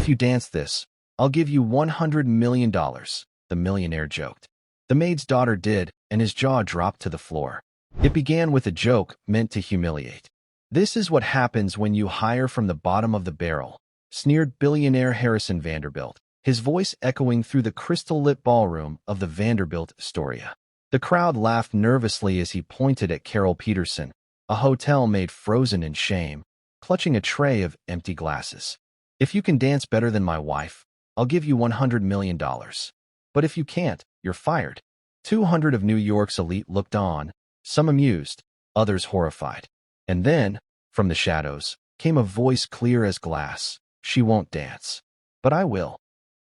you dance this, I'll give you $100 million, the millionaire joked. The maid's daughter did, and his jaw dropped to the floor. It began with a joke meant to humiliate. This is what happens when you hire from the bottom of the barrel, sneered billionaire Harrison Vanderbilt, his voice echoing through the crystal-lit ballroom of the Vanderbilt Astoria. The crowd laughed nervously as he pointed at Carol Peterson, a hotel maid frozen in shame, clutching a tray of empty glasses. If you can dance better than my wife, I'll give you $100 million. But if you can't, you're fired. 200 of New York's elite looked on, some amused, others horrified. And then, from the shadows, came a voice clear as glass. She won't dance. But I will.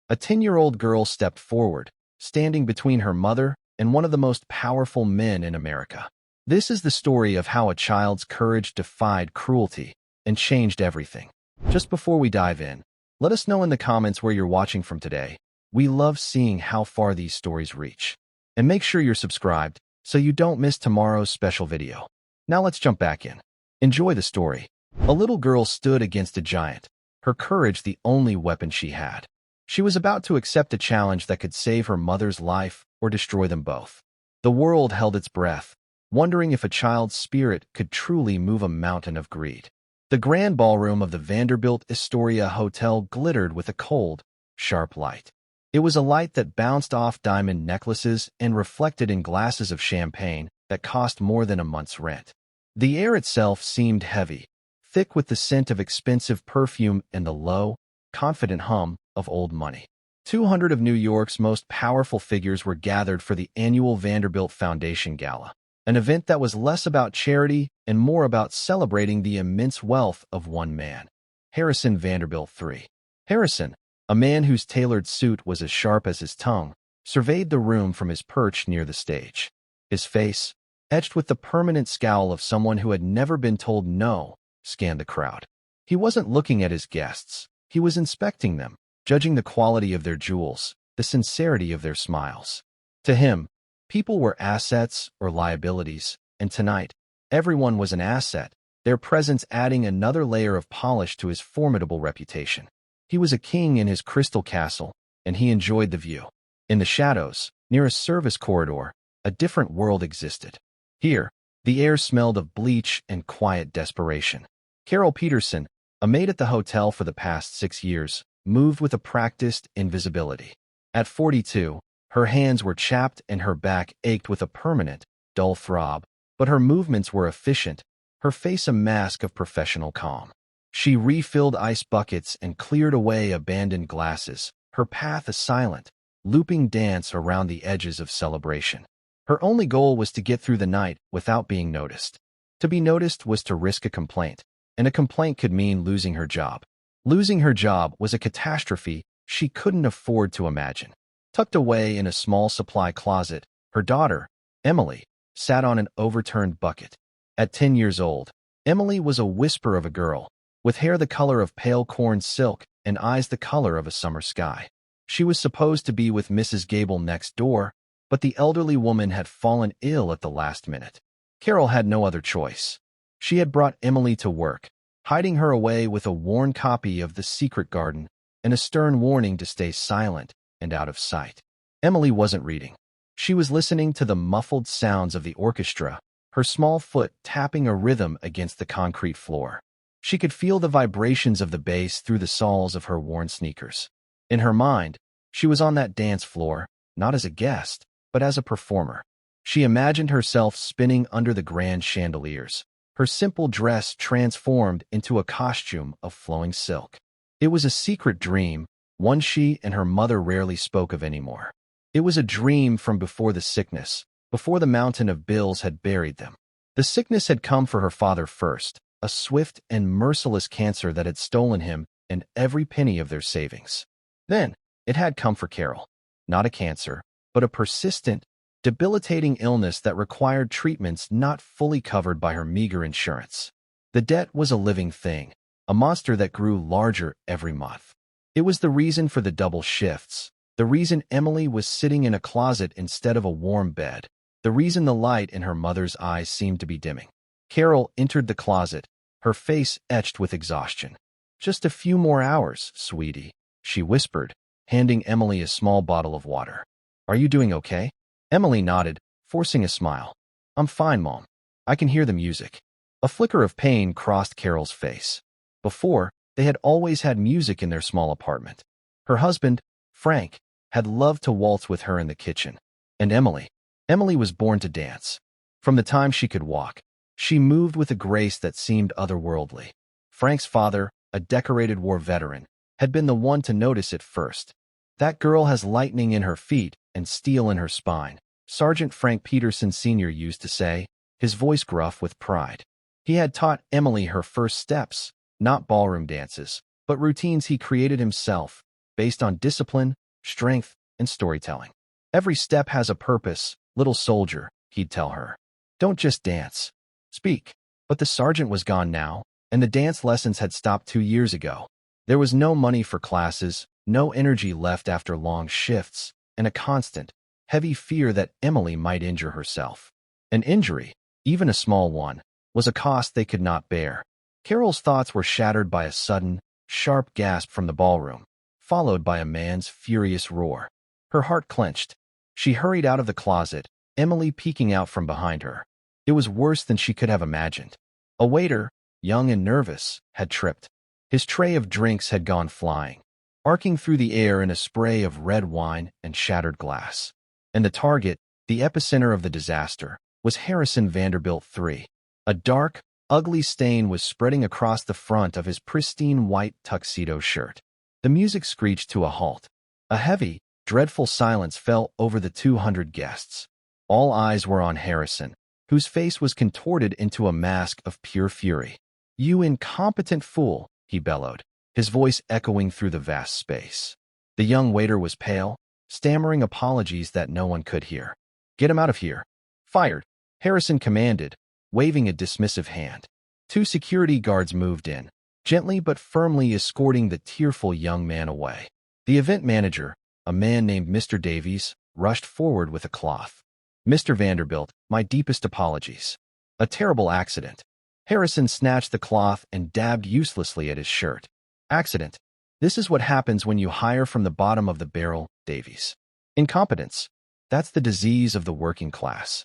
A 10-year-old girl stepped forward, standing between her mother and one of the most powerful men in America. This is the story of how a child's courage defied cruelty and changed everything. Just before we dive in, let us know in the comments where you're watching from today. We love seeing how far these stories reach. And make sure you're subscribed so you don't miss tomorrow's special video. Now let's jump back in. Enjoy the story. A little girl stood against a giant, her courage the only weapon she had. She was about to accept a challenge that could save her mother's life or destroy them both. The world held its breath, wondering if a child's spirit could truly move a mountain of greed. The grand ballroom of the Vanderbilt Astoria Hotel glittered with a cold, sharp light. It was a light that bounced off diamond necklaces and reflected in glasses of champagne that cost more than a month's rent. The air itself seemed heavy, thick with the scent of expensive perfume and the low, confident hum of old money. 200 of New York's most powerful figures were gathered for the annual Vanderbilt Foundation Gala, an event that was less about charity and more about celebrating the immense wealth of one man, Harrison Vanderbilt III. Harrison, a man whose tailored suit was as sharp as his tongue, surveyed the room from his perch near the stage. His face, etched with the permanent scowl of someone who had never been told no, scanned the crowd. He wasn't looking at his guests. He was inspecting them, judging the quality of their jewels, the sincerity of their smiles. To him, people were assets or liabilities, and tonight, everyone was an asset, their presence adding another layer of polish to his formidable reputation. He was a king in his crystal castle, and he enjoyed the view. In the shadows, near a service corridor, a different world existed. Here, the air smelled of bleach and quiet desperation. Carol Peterson, a maid at the hotel for the past 6 years, moved with a practiced invisibility. At 42, her hands were chapped and her back ached with a permanent, dull throb, but her movements were efficient, her face a mask of professional calm. She refilled ice buckets and cleared away abandoned glasses, her path a silent, looping dance around the edges of celebration. Her only goal was to get through the night without being noticed. To be noticed was to risk a complaint, and a complaint could mean losing her job. Losing her job was a catastrophe she couldn't afford to imagine. Tucked away in a small supply closet, her daughter, Emily, sat on an overturned bucket. At 10 years old, Emily was a whisper of a girl, with hair the color of pale corn silk and eyes the color of a summer sky. She was supposed to be with Mrs. Gable next door, but the elderly woman had fallen ill at the last minute. Carol had no other choice. She had brought Emily to work, hiding her away with a worn copy of The Secret Garden and a stern warning to stay silent and out of sight. Emily wasn't reading. She was listening to the muffled sounds of the orchestra, her small foot tapping a rhythm against the concrete floor. She could feel the vibrations of the bass through the soles of her worn sneakers. In her mind, she was on that dance floor, not as a guest, but as a performer. She imagined herself spinning under the grand chandeliers, her simple dress transformed into a costume of flowing silk. It was a secret dream, one she and her mother rarely spoke of anymore. It was a dream from before the sickness, before the mountain of bills had buried them. The sickness had come for her father first, a swift and merciless cancer that had stolen him and every penny of their savings. Then, it had come for Carol. Not a cancer, but a persistent, debilitating illness that required treatments not fully covered by her meager insurance. The debt was a living thing, a monster that grew larger every month. It was the reason for the double shifts, the reason Emily was sitting in a closet instead of a warm bed, the reason the light in her mother's eyes seemed to be dimming. Carol entered the closet, her face etched with exhaustion. "Just a few more hours, sweetie," she whispered, handing Emily a small bottle of water. Are you doing okay? Emily nodded, forcing a smile. I'm fine, Mom. I can hear the music. A flicker of pain crossed Carol's face. Before, they had always had music in their small apartment. Her husband, Frank, had loved to waltz with her in the kitchen. And Emily was born to dance. From the time she could walk, she moved with a grace that seemed otherworldly. Frank's father, a decorated war veteran, had been the one to notice it first. That girl has lightning in her feet and steel in her spine, Sergeant Frank Peterson Sr. used to say, his voice gruff with pride. He had taught Emily her first steps, not ballroom dances, but routines he created himself, based on discipline, strength, and storytelling. Every step has a purpose, little soldier, he'd tell her. Don't just dance. Speak. But the sergeant was gone now, and the dance lessons had stopped 2 years ago. There was no money for classes, no energy left after long shifts, and a constant, heavy fear that Emily might injure herself. An injury, even a small one, was a cost they could not bear. Carol's thoughts were shattered by a sudden, sharp gasp from the ballroom, followed by a man's furious roar. Her heart clenched. She hurried out of the closet, Emily peeking out from behind her. It was worse than she could have imagined. A waiter, young and nervous, had tripped. His tray of drinks had gone flying, arcing through the air in a spray of red wine and shattered glass. And the target, the epicenter of the disaster, was Harrison Vanderbilt III. A dark, ugly stain was spreading across the front of his pristine white tuxedo shirt. The music screeched to a halt. A heavy, dreadful silence fell over the 200 guests. All eyes were on Harrison, whose face was contorted into a mask of pure fury. You incompetent fool, he bellowed, his voice echoing through the vast space. The young waiter was pale, stammering apologies that no one could hear. Get him out of here. Fired, Harrison commanded, waving a dismissive hand. 2 security guards moved in, gently but firmly escorting the tearful young man away. The event manager, a man named Mr. Davies, rushed forward with a cloth. Mr. Vanderbilt, my deepest apologies. A terrible accident. Harrison snatched the cloth and dabbed uselessly at his shirt. Accident. This is what happens when you hire from the bottom of the barrel, Davies. Incompetence. That's the disease of the working class.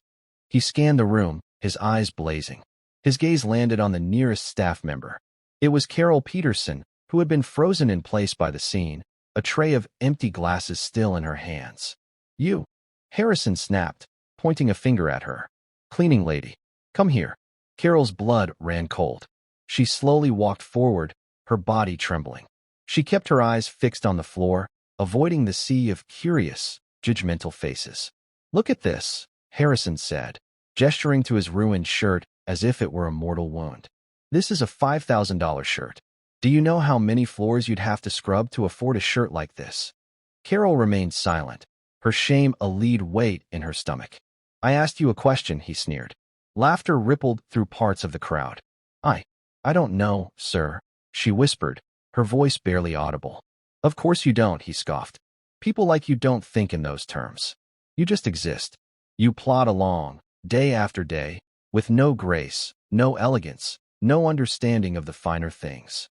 He scanned the room, his eyes blazing. His gaze landed on the nearest staff member. It was Carol Peterson, who had been frozen in place by the scene, a tray of empty glasses still in her hands. You. Harrison snapped, pointing a finger at her. Cleaning lady. Come here. Carol's blood ran cold. She slowly walked forward, her body trembling. She kept her eyes fixed on the floor, avoiding the sea of curious, judgmental faces. Look at this, Harrison said, gesturing to his ruined shirt as if it were a mortal wound. This is a $5,000 shirt. Do you know how many floors you'd have to scrub to afford a shirt like this? Carol remained silent, her shame a lead weight in her stomach. I asked you a question, he sneered. Laughter rippled through parts of the crowd. I don't know, sir, she whispered, her voice barely audible. Of course you don't, he scoffed. People like you don't think in those terms. You just exist. You plod along, day after day, with no grace, no elegance, no understanding of the finer things.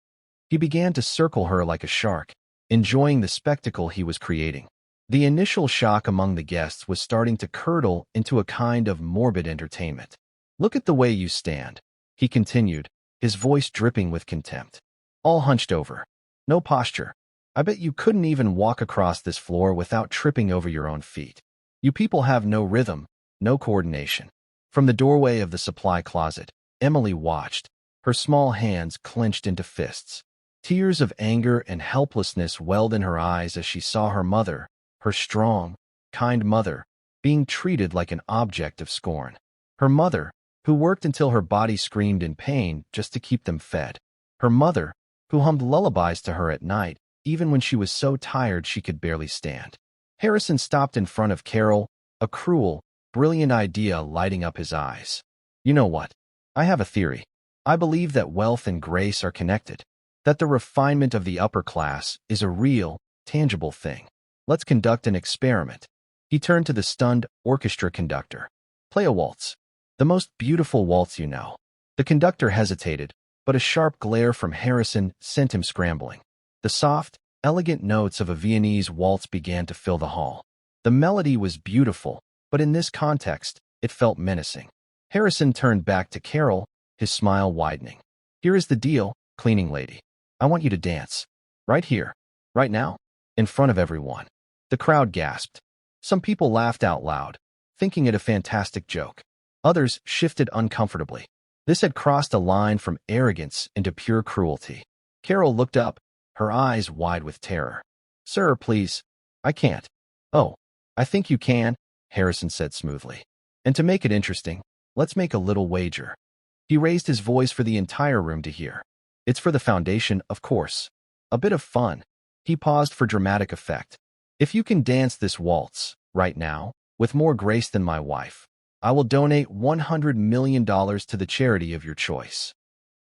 He began to circle her like a shark, enjoying the spectacle he was creating. The initial shock among the guests was starting to curdle into a kind of morbid entertainment. Look at the way you stand, he continued, his voice dripping with contempt. All hunched over. No posture. I bet you couldn't even walk across this floor without tripping over your own feet. You people have no rhythm, no coordination. From the doorway of the supply closet, Emily watched, her small hands clenched into fists. Tears of anger and helplessness welled in her eyes as she saw her mother, her strong, kind mother, being treated like an object of scorn. Her mother, who worked until her body screamed in pain just to keep them fed. Her mother, who hummed lullabies to her at night, even when she was so tired she could barely stand. Harrison stopped in front of Carol, a cruel, brilliant idea lighting up his eyes. You know what? I have a theory. I believe that wealth and grace are connected, that the refinement of the upper class is a real, tangible thing. Let's conduct an experiment. He turned to the stunned orchestra conductor. Play a waltz. The most beautiful waltz you know. The conductor hesitated, but a sharp glare from Harrison sent him scrambling. The soft, elegant notes of a Viennese waltz began to fill the hall. The melody was beautiful, but in this context, it felt menacing. Harrison turned back to Carol, his smile widening. "Here is the deal, cleaning lady. I want you to dance. Right here. Right now. In front of everyone." The crowd gasped. Some people laughed out loud, thinking it a fantastic joke. Others shifted uncomfortably. This had crossed a line from arrogance into pure cruelty. Carol looked up, her eyes wide with terror. "Sir, please. I can't." "Oh, I think you can," Harrison said smoothly. "And to make it interesting, let's make a little wager." He raised his voice for the entire room to hear. "It's for the foundation, of course. A bit of fun." He paused for dramatic effect. "If you can dance this waltz, right now, with more grace than my wife, I will donate $100 million to the charity of your choice."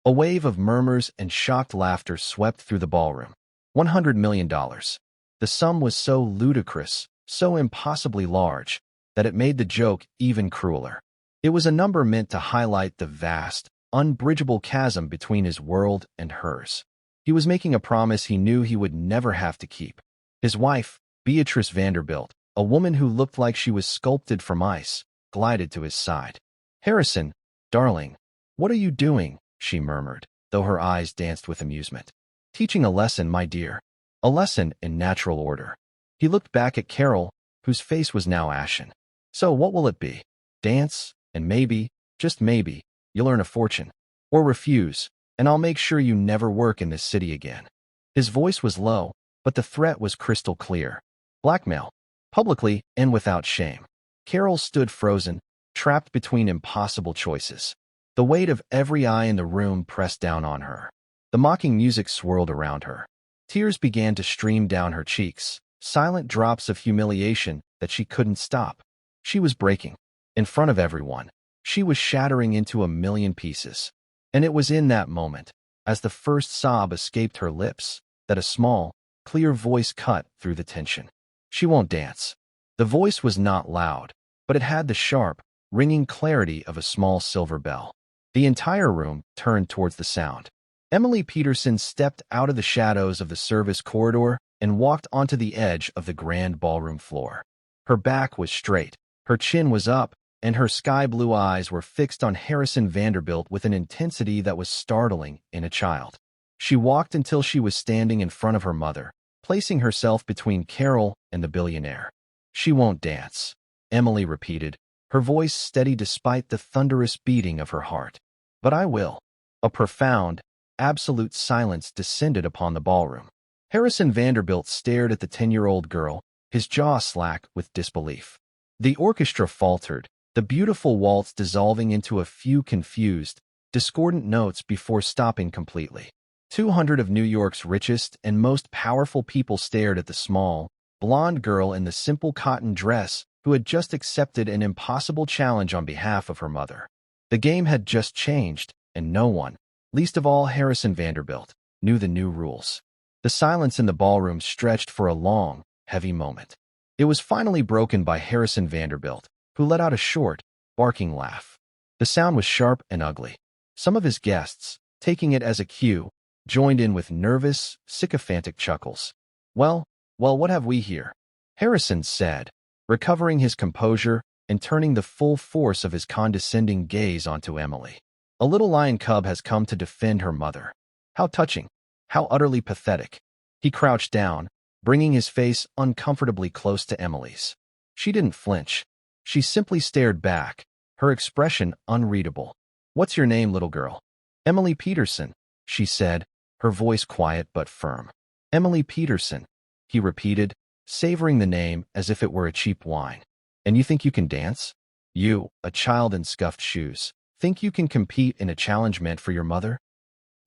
A wave of murmurs and shocked laughter swept through the ballroom. $100 million. The sum was so ludicrous, so impossibly large, that it made the joke even crueler. It was a number meant to highlight the vast, unbridgeable chasm between his world and hers. He was making a promise he knew he would never have to keep. His wife, Beatrice Vanderbilt, a woman who looked like she was sculpted from ice, glided to his side. "Harrison, darling, what are you doing?" she murmured, though her eyes danced with amusement. "Teaching a lesson, my dear. A lesson in natural order." He looked back at Carol, whose face was now ashen. "So what will it be? Dance, and maybe, just maybe, you'll earn a fortune. Or refuse, and I'll make sure you never work in this city again." His voice was low, but the threat was crystal clear. Blackmail. Publicly and without shame. Carol stood frozen, trapped between impossible choices. The weight of every eye in the room pressed down on her. The mocking music swirled around her. Tears began to stream down her cheeks, silent drops of humiliation that she couldn't stop. She was breaking. In front of everyone, she was shattering into a million pieces. And it was in that moment, as the first sob escaped her lips, that a small, clear voice cut through the tension. "She won't dance." The voice was not loud, but it had the sharp, ringing clarity of a small silver bell. The entire room turned towards the sound. Emily Peterson stepped out of the shadows of the service corridor and walked onto the edge of the grand ballroom floor. Her back was straight, her chin was up, and her sky-blue eyes were fixed on Harrison Vanderbilt with an intensity that was startling in a child. She walked until she was standing in front of her mother, placing herself between Carol and the billionaire. "She won't dance," Emily repeated, her voice steady despite the thunderous beating of her heart. "But I will." A profound, absolute silence descended upon the ballroom. Harrison Vanderbilt stared at the 10-year-old girl, his jaw slack with disbelief. The orchestra faltered, the beautiful waltz dissolving into a few confused, discordant notes before stopping completely. 200 of New York's richest and most powerful people stared at the small, blonde girl in the simple cotton dress who had just accepted an impossible challenge on behalf of her mother. The game had just changed, and no one, least of all Harrison Vanderbilt, knew the new rules. The silence in the ballroom stretched for a long, heavy moment. It was finally broken by Harrison Vanderbilt, who let out a short, barking laugh. The sound was sharp and ugly. Some of his guests, taking it as a cue, joined in with nervous, sycophantic chuckles. Well, what have we here?" Harrison said, recovering his composure and turning the full force of his condescending gaze onto Emily. "A little lion cub has come to defend her mother. How touching, how utterly pathetic." He crouched down, bringing his face uncomfortably close to Emily's. She didn't flinch. She simply stared back, her expression unreadable. "What's your name, little girl?" "Emily Peterson," she said, her voice quiet but firm. "Emily Peterson," he repeated, savoring the name as if it were a cheap wine. "And you think you can dance? You, a child in scuffed shoes, think you can compete in a challenge meant for your mother?"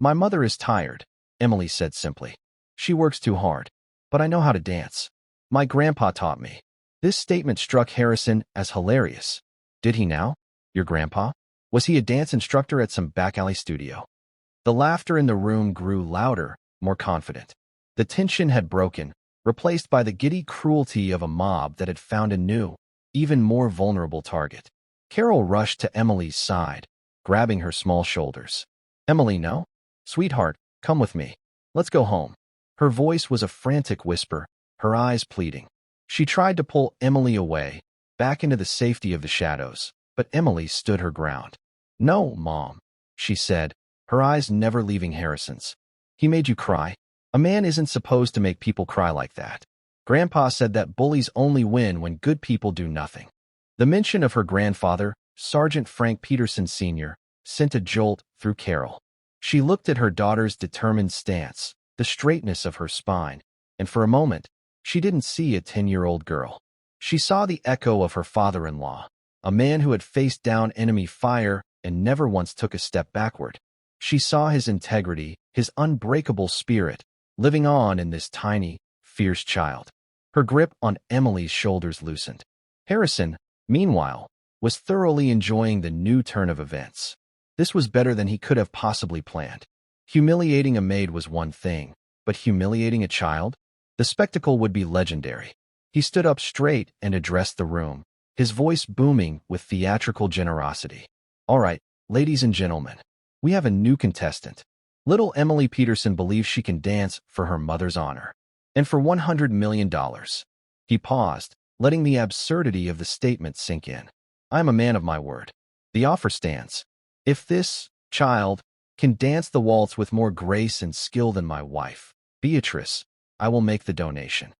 "My mother is tired," Emily said simply. "She works too hard. But I know how to dance. My grandpa taught me." This statement struck Harrison as hilarious. Did he now? Your grandpa? Was he a dance instructor at some back alley studio? The laughter in the room grew louder, more confident. The tension had broken, replaced by the giddy cruelty of a mob that had found a new, even more vulnerable target. Carol rushed to Emily's side, grabbing her small shoulders. "Emily, no? Sweetheart, come with me. Let's go home." Her voice was a frantic whisper, her eyes pleading. She tried to pull Emily away, back into the safety of the shadows, but Emily stood her ground. "No, Mom," she said, her eyes never leaving Harrison's. "He made you cry. A man isn't supposed to make people cry like that. Grandpa said that bullies only win when good people do nothing." The mention of her grandfather, Sergeant Frank Peterson Sr., sent a jolt through Carol. She looked at her daughter's determined stance, the straightness of her spine, and for a moment, she didn't see a 10-year-old girl. She saw the echo of her father-in-law, a man who had faced down enemy fire and never once took a step backward. She saw his integrity, his unbreakable spirit, living on in this tiny, fierce child. Her grip on Emily's shoulders loosened. Harrison, meanwhile, was thoroughly enjoying the new turn of events. This was better than he could have possibly planned. Humiliating a maid was one thing, but humiliating a child? The spectacle would be legendary. He stood up straight and addressed the room, his voice booming with theatrical generosity. "All right, ladies and gentlemen, we have a new contestant. Little Emily Peterson believes she can dance for her mother's honor. And for $100 million. He paused, letting the absurdity of the statement sink in. "I am a man of my word. The offer stands. If this child can dance the waltz with more grace and skill than my wife, Beatrice, I will make the donation."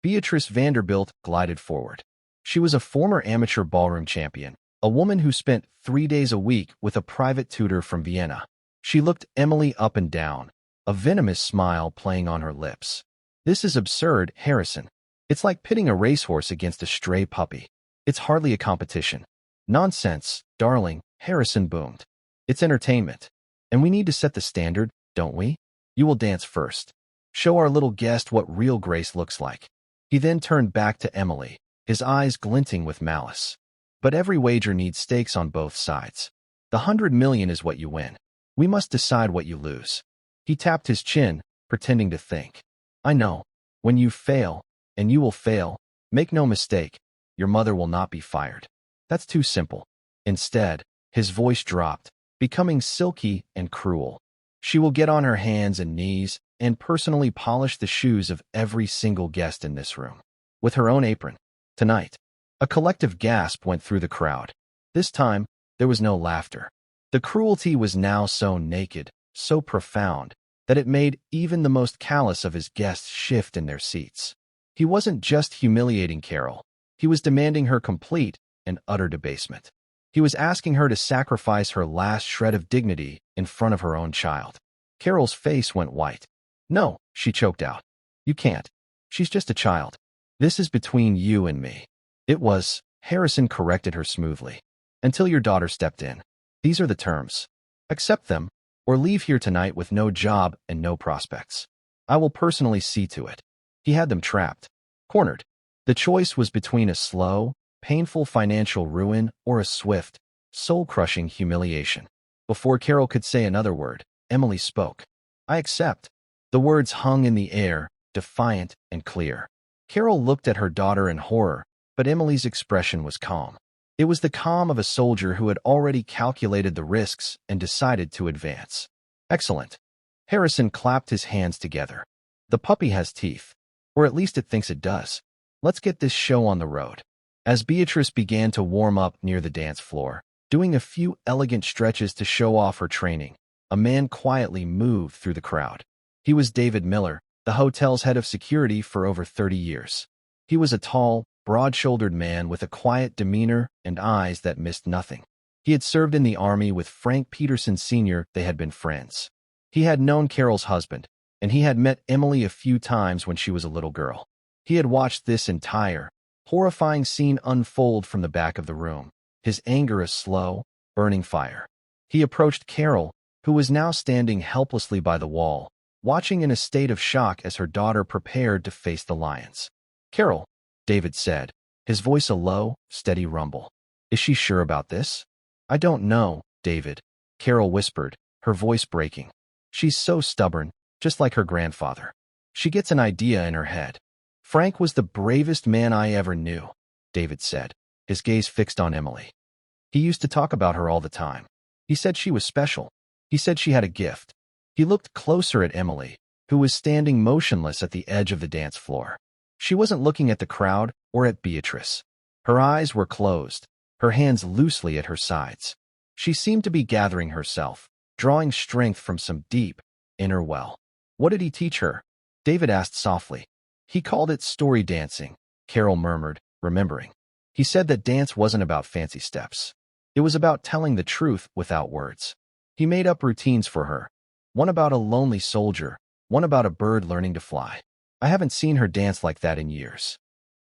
Beatrice Vanderbilt glided forward. She was a former amateur ballroom champion, a woman who spent 3 days a week with a private tutor from Vienna. She looked Emily up and down, a venomous smile playing on her lips. "This is absurd, Harrison. It's like pitting a racehorse against a stray puppy. It's hardly a competition." "Nonsense, darling," Harrison boomed. "It's entertainment. And we need to set the standard, don't we? You will dance first. Show our little guest what real grace looks like." He then turned back to Emily, his eyes glinting with malice. "But every wager needs stakes on both sides. The $100 million is what you win. We must decide what you lose." He tapped his chin, pretending to think. "I know. When you fail, and you will fail, make no mistake, your mother will not be fired. That's too simple." Instead, his voice dropped, becoming silky and cruel. "She will get on her hands and knees and personally polish the shoes of every single guest in this room. With her own apron. Tonight." A collective gasp went through the crowd. This time, there was no laughter. The cruelty was now so naked, so profound, that it made even the most callous of his guests shift in their seats. He wasn't just humiliating Carol. He was demanding her complete and utter debasement. He was asking her to sacrifice her last shred of dignity in front of her own child. Carol's face went white. "No," she choked out. "You can't. She's just a child. This is between you and me." "It was," Harrison corrected her smoothly. "Until your daughter stepped in. These are the terms. Accept them, or leave here tonight with no job and no prospects. I will personally see to it." He had them trapped, cornered. The choice was between a slow, painful financial ruin or a swift, soul-crushing humiliation. Before Carol could say another word, Emily spoke. "I accept." The words hung in the air, defiant and clear. Carol looked at her daughter in horror, but Emily's expression was calm. It was the calm of a soldier who had already calculated the risks and decided to advance. "Excellent." Harrison clapped his hands together. "The puppy has teeth. Or at least it thinks it does. Let's get this show on the road." As Beatrice began to warm up near the dance floor, doing a few elegant stretches to show off her training, a man quietly moved through the crowd. He was David Miller, the hotel's head of security for over 30 years. He was a tall, broad-shouldered man with a quiet demeanor and eyes that missed nothing. He had served in the army with Frank Peterson Sr. They had been friends. He had known Carol's husband, and he had met Emily a few times when she was a little girl. He had watched this entire, horrifying scene unfold from the back of the room, his anger a slow, burning fire. He approached Carol, who was now standing helplessly by the wall, watching in a state of shock as her daughter prepared to face the lions. "Carol," David said, his voice a low, steady rumble. "Is she sure about this?" "I don't know, David," Carol whispered, her voice breaking. "She's so stubborn, just like her grandfather. She gets an idea in her head." "Frank was the bravest man I ever knew," David said, his gaze fixed on Emily. "He used to talk about her all the time. He said she was special. He said she had a gift." He looked closer at Emily, who was standing motionless at the edge of the dance floor. She wasn't looking at the crowd or at Beatrice. Her eyes were closed, her hands loosely at her sides. She seemed to be gathering herself, drawing strength from some deep, inner well. What did he teach her? David asked softly. He called it story dancing, Carol murmured, remembering. He said that dance wasn't about fancy steps. It was about telling the truth without words. He made up routines for her. One about a lonely soldier, one about a bird learning to fly. I haven't seen her dance like that in years.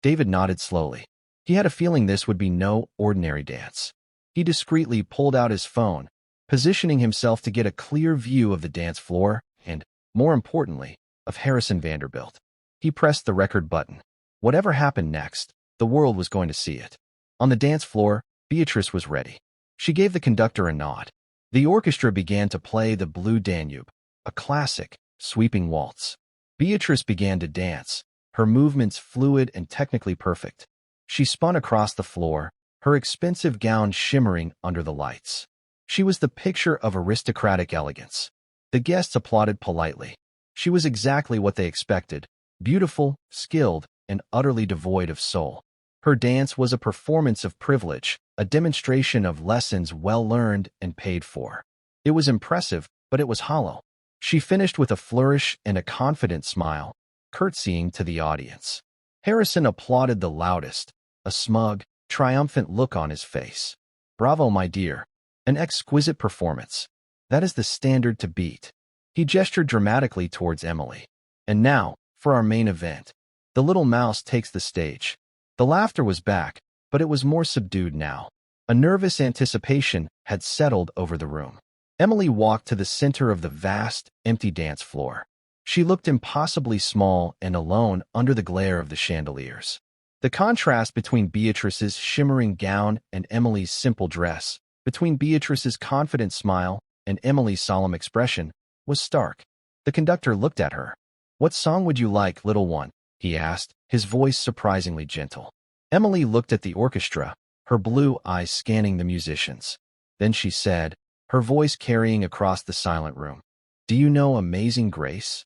David nodded slowly. He had a feeling this would be no ordinary dance. He discreetly pulled out his phone, positioning himself to get a clear view of the dance floor and, more importantly, of Harrison Vanderbilt. He pressed the record button. Whatever happened next, the world was going to see it. On the dance floor, Beatrice was ready. She gave the conductor a nod. The orchestra began to play the Blue Danube, a classic, sweeping waltz. Beatrice began to dance, her movements fluid and technically perfect. She spun across the floor, her expensive gown shimmering under the lights. She was the picture of aristocratic elegance. The guests applauded politely. She was exactly what they expected, beautiful, skilled, and utterly devoid of soul. Her dance was a performance of privilege, a demonstration of lessons well learned and paid for. It was impressive, but it was hollow. She finished with a flourish and a confident smile, curtsying to the audience. Harrison applauded the loudest, a smug, triumphant look on his face. Bravo, my dear. An exquisite performance. That is the standard to beat. He gestured dramatically towards Emily. And now, for our main event. The little mouse takes the stage. The laughter was back, but it was more subdued now. A nervous anticipation had settled over the room. Emily walked to the center of the vast, empty dance floor. She looked impossibly small and alone under the glare of the chandeliers. The contrast between Beatrice's shimmering gown and Emily's simple dress, between Beatrice's confident smile and Emily's solemn expression, was stark. The conductor looked at her. "What song would you like, little one?" he asked, his voice surprisingly gentle. Emily looked at the orchestra, her blue eyes scanning the musicians. Then she said, her voice carrying across the silent room, "Do you know Amazing Grace?"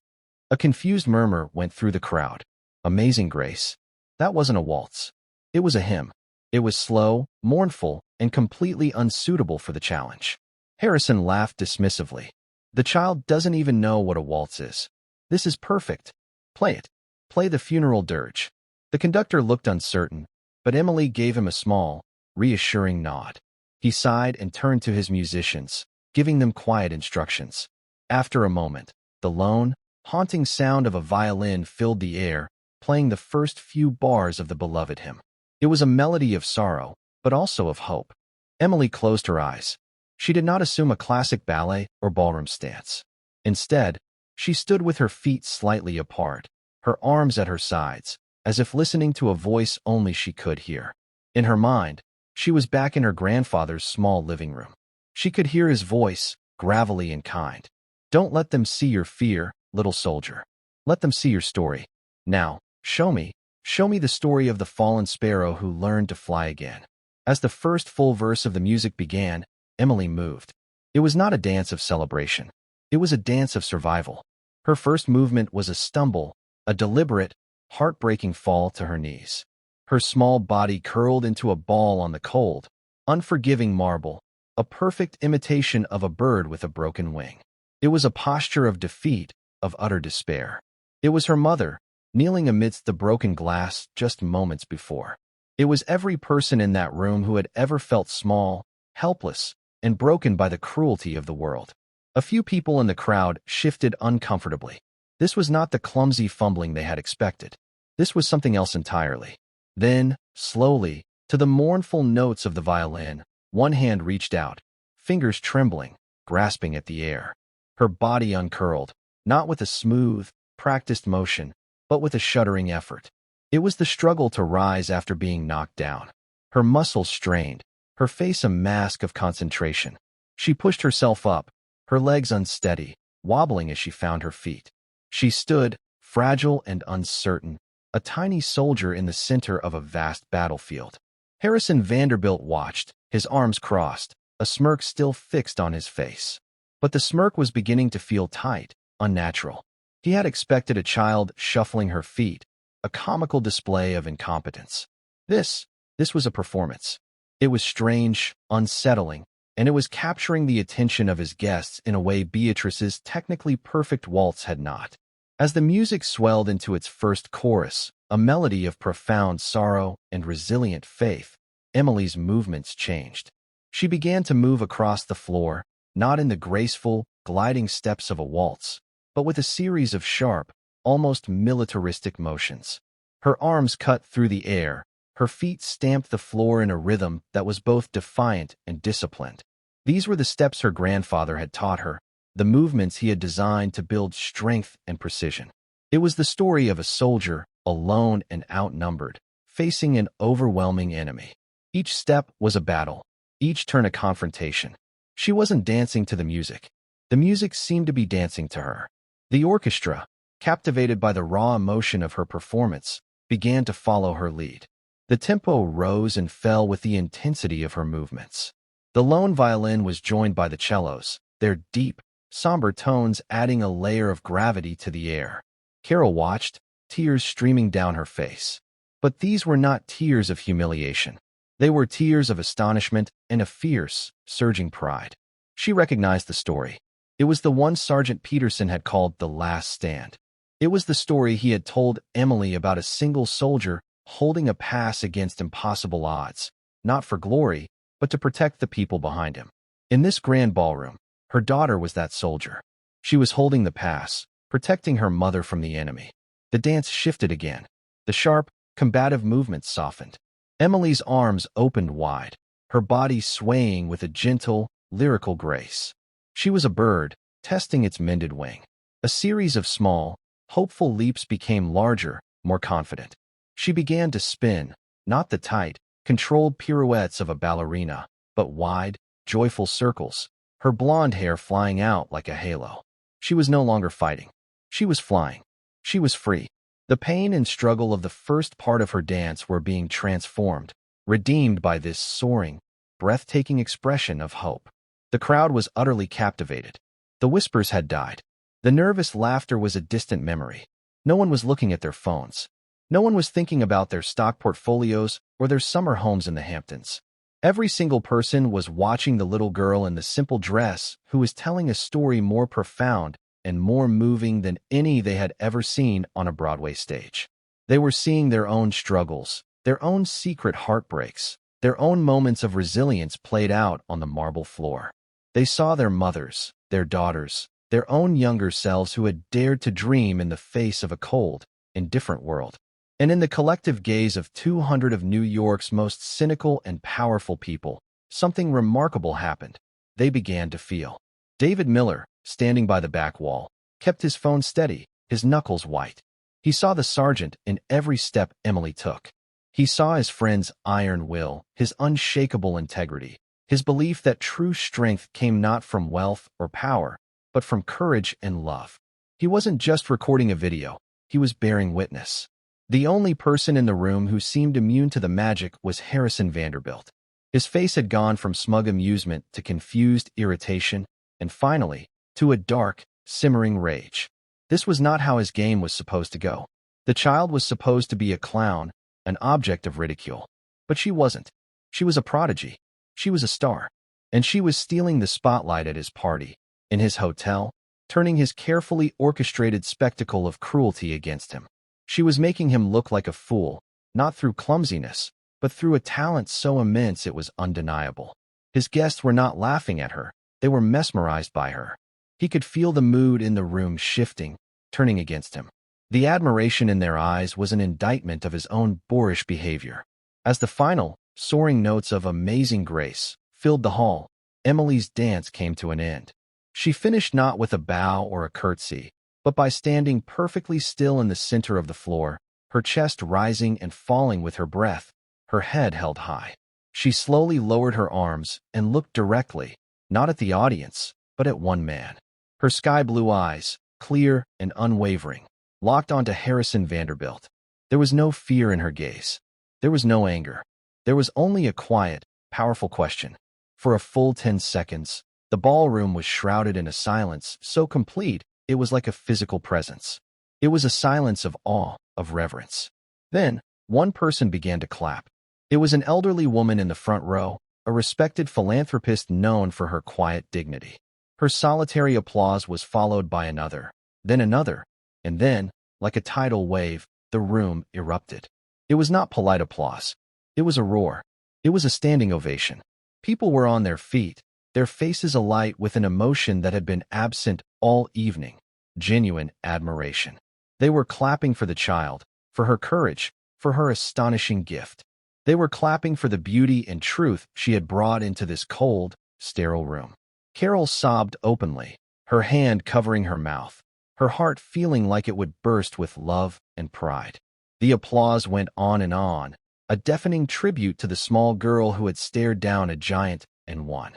A confused murmur went through the crowd. Amazing Grace? That wasn't a waltz. It was a hymn. It was slow, mournful, and completely unsuitable for the challenge. Harrison laughed dismissively. The child doesn't even know what a waltz is. This is perfect. Play it. Play the funeral dirge. The conductor looked uncertain, but Emily gave him a small, reassuring nod. He sighed and turned to his musicians, giving them quiet instructions. After a moment, the lone, haunting sound of a violin filled the air, playing the first few bars of the beloved hymn. It was a melody of sorrow, but also of hope. Emily closed her eyes. She did not assume a classic ballet or ballroom stance. Instead, she stood with her feet slightly apart, her arms at her sides, as if listening to a voice only she could hear. In her mind, she was back in her grandfather's small living room. She could hear his voice, gravelly and kind. "Don't let them see your fear, little soldier. Let them see your story. Now, show me the story of the fallen sparrow who learned to fly again." As the first full verse of the music began, Emily moved. It was not a dance of celebration. It was a dance of survival. Her first movement was a stumble, a deliberate, heartbreaking fall to her knees. Her small body curled into a ball on the cold, unforgiving marble, a perfect imitation of a bird with a broken wing. It was a posture of defeat, of utter despair. It was her mother, kneeling amidst the broken glass just moments before. It was every person in that room who had ever felt small, helpless, and broken by the cruelty of the world. A few people in the crowd shifted uncomfortably. This was not the clumsy fumbling they had expected. This was something else entirely. Then, slowly, to the mournful notes of the violin, one hand reached out, fingers trembling, grasping at the air. Her body uncurled, not with a smooth, practiced motion, but with a shuddering effort. It was the struggle to rise after being knocked down. Her muscles strained, her face a mask of concentration. She pushed herself up, her legs unsteady, wobbling as she found her feet. She stood, fragile and uncertain, a tiny soldier in the center of a vast battlefield. Harrison Vanderbilt watched, his arms crossed, a smirk still fixed on his face. But the smirk was beginning to feel tight, unnatural. He had expected a child shuffling her feet, a comical display of incompetence. This, this was a performance. It was strange, unsettling, and it was capturing the attention of his guests in a way Beatrice's technically perfect waltz had not. As the music swelled into its first chorus, a melody of profound sorrow and resilient faith, Emily's movements changed. She began to move across the floor, not in the graceful, gliding steps of a waltz, but with a series of sharp, almost militaristic motions. Her arms cut through the air, her feet stamped the floor in a rhythm that was both defiant and disciplined. These were the steps her grandfather had taught her, the movements he had designed to build strength and precision. It was the story of a soldier, alone and outnumbered, facing an overwhelming enemy. Each step was a battle, each turn a confrontation. She wasn't dancing to the music. The music seemed to be dancing to her. The orchestra, captivated by the raw emotion of her performance, began to follow her lead. The tempo rose and fell with the intensity of her movements. The lone violin was joined by the cellos, their deep, somber tones adding a layer of gravity to the air. Carol watched, tears streaming down her face. But these were not tears of humiliation. They were tears of astonishment and a fierce, surging pride. She recognized the story. It was the one Sergeant Peterson had called The Last Stand. It was the story he had told Emily about a single soldier holding a pass against impossible odds, not for glory, but to protect the people behind him. In this grand ballroom, her daughter was that soldier. She was holding the pass, protecting her mother from the enemy. The dance shifted again. The sharp, combative movements softened. Emily's arms opened wide, her body swaying with a gentle, lyrical grace. She was a bird, testing its mended wing. A series of small, hopeful leaps became larger, more confident. She began to spin, not the tight, controlled pirouettes of a ballerina, but wide, joyful circles, her blonde hair flying out like a halo. She was no longer fighting. She was flying. She was free. The pain and struggle of the first part of her dance were being transformed, redeemed by this soaring, breathtaking expression of hope. The crowd was utterly captivated. The whispers had died. The nervous laughter was a distant memory. No one was looking at their phones. No one was thinking about their stock portfolios or their summer homes in the Hamptons. Every single person was watching the little girl in the simple dress who was telling a story more profound and more moving than any they had ever seen on a Broadway stage. They were seeing their own struggles, their own secret heartbreaks, their own moments of resilience played out on the marble floor. They saw their mothers, their daughters, their own younger selves who had dared to dream in the face of a cold, indifferent world. And in the collective gaze of 200 of New York's most cynical and powerful people, something remarkable happened. They began to feel. David Miller, standing by the back wall, kept his phone steady, his knuckles white. He saw the sergeant in every step Emily took. He saw his friend's iron will, his unshakable integrity, his belief that true strength came not from wealth or power, but from courage and love. He wasn't just recording a video, he was bearing witness. The only person in the room who seemed immune to the magic was Harrison Vanderbilt. His face had gone from smug amusement to confused irritation, and finally, to a dark, simmering rage. This was not how his game was supposed to go. The child was supposed to be a clown, an object of ridicule. But she wasn't. She was a prodigy. She was a star. And she was stealing the spotlight at his party, in his hotel, turning his carefully orchestrated spectacle of cruelty against him. She was making him look like a fool, not through clumsiness, but through a talent so immense it was undeniable. His guests were not laughing at her, they were mesmerized by her. He could feel the mood in the room shifting, turning against him. The admiration in their eyes was an indictment of his own boorish behavior. As the final, soaring notes of amazing grace filled the hall, Emily's dance came to an end. She finished not with a bow or a curtsy, but by standing perfectly still in the center of the floor, her chest rising and falling with her breath, her head held high. She slowly lowered her arms and looked directly, not at the audience, but at one man. Her sky-blue eyes, clear and unwavering, locked onto Harrison Vanderbilt. There was no fear in her gaze. There was no anger. There was only a quiet, powerful question. For a full 10 seconds, the ballroom was shrouded in a silence so complete it was like a physical presence. It was a silence of awe, of reverence. Then, one person began to clap. It was an elderly woman in the front row, a respected philanthropist known for her quiet dignity. Her solitary applause was followed by another, and then, like a tidal wave, the room erupted. It was not polite applause. It was a roar. It was a standing ovation. People were on their feet, their faces alight with an emotion that had been absent all evening, genuine admiration. They were clapping for the child, for her courage, for her astonishing gift. They were clapping for the beauty and truth she had brought into this cold, sterile room. Carol sobbed openly, her hand covering her mouth, her heart feeling like it would burst with love and pride. The applause went on, a deafening tribute to the small girl who had stared down a giant and won.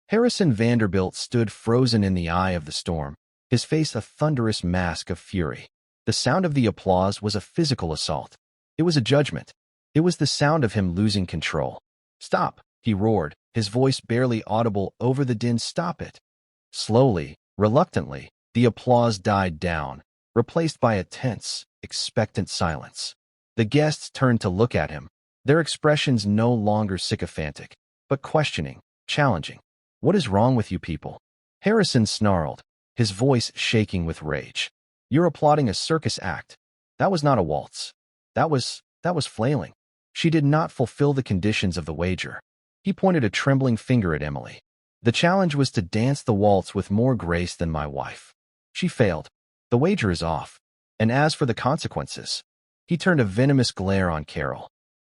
Harrison Vanderbilt stood frozen in the eye of the storm, his face a thunderous mask of fury. The sound of the applause was a physical assault. It was a judgment. It was the sound of him losing control. "Stop," he roared, his voice barely audible over the din. "Stop it." Slowly, reluctantly, the applause died down, replaced by a tense, expectant silence. The guests turned to look at him, their expressions no longer sycophantic, but questioning, challenging. "What is wrong with you people?" Harrison snarled, his voice shaking with rage. "You're applauding a circus act. That was not a waltz. That was flailing. She did not fulfill the conditions of the wager." He pointed a trembling finger at Emily. "The challenge was to dance the waltz with more grace than my wife. She failed. The wager is off. And as for the consequences..." He turned a venomous glare on Carol.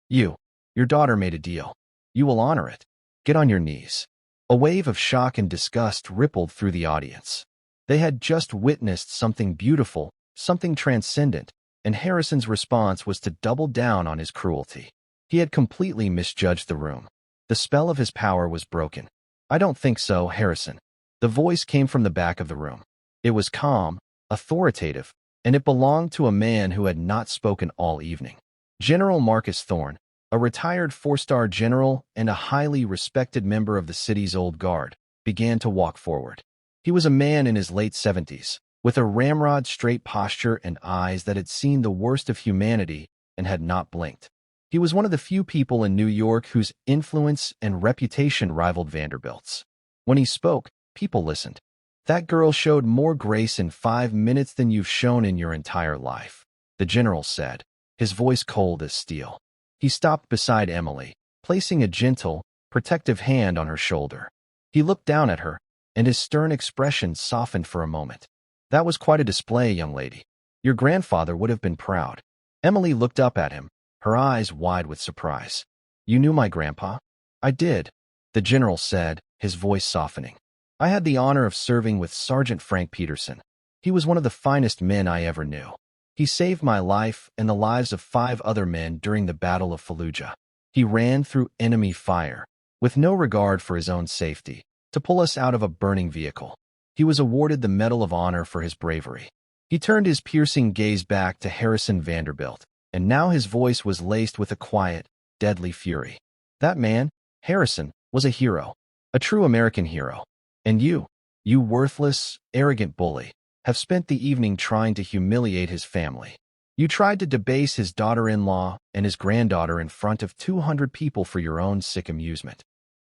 Your daughter made a deal. You will honor it. Get on your knees." A wave of shock and disgust rippled through the audience. They had just witnessed something beautiful, something transcendent, and Harrison's response was to double down on his cruelty. He had completely misjudged the room. The spell of his power was broken. "I don't think so, Harrison." The voice came from the back of the room. It was calm, authoritative, and it belonged to a man who had not spoken all evening. General Marcus Thorne, a retired four-star general and a highly respected member of the city's old guard, began to walk forward. He was a man in his late 70s, with a ramrod-straight posture and eyes that had seen the worst of humanity and had not blinked. He was one of the few people in New York whose influence and reputation rivaled Vanderbilt's. When he spoke, people listened. "That girl showed more grace in 5 minutes than you've shown in your entire life," the general said, his voice cold as steel. He stopped beside Emily, placing a gentle, protective hand on her shoulder. He looked down at her, and his stern expression softened for a moment. "That was quite a display, young lady. Your grandfather would have been proud." Emily looked up at him, her eyes wide with surprise. "You knew my grandpa?" "I did," the general said, his voice softening. "I had the honor of serving with Sergeant Frank Peterson. He was one of the finest men I ever knew. He saved my life and the lives of 5 other men during the Battle of Fallujah. He ran through enemy fire, with no regard for his own safety, to pull us out of a burning vehicle. He was awarded the Medal of Honor for his bravery." He turned his piercing gaze back to Harrison Vanderbilt, and now his voice was laced with a quiet, deadly fury. "That man, Harrison, was a hero, a true American hero. And you worthless, arrogant bully, have spent the evening trying to humiliate his family. You tried to debase his daughter-in-law and his granddaughter in front of 200 people for your own sick amusement."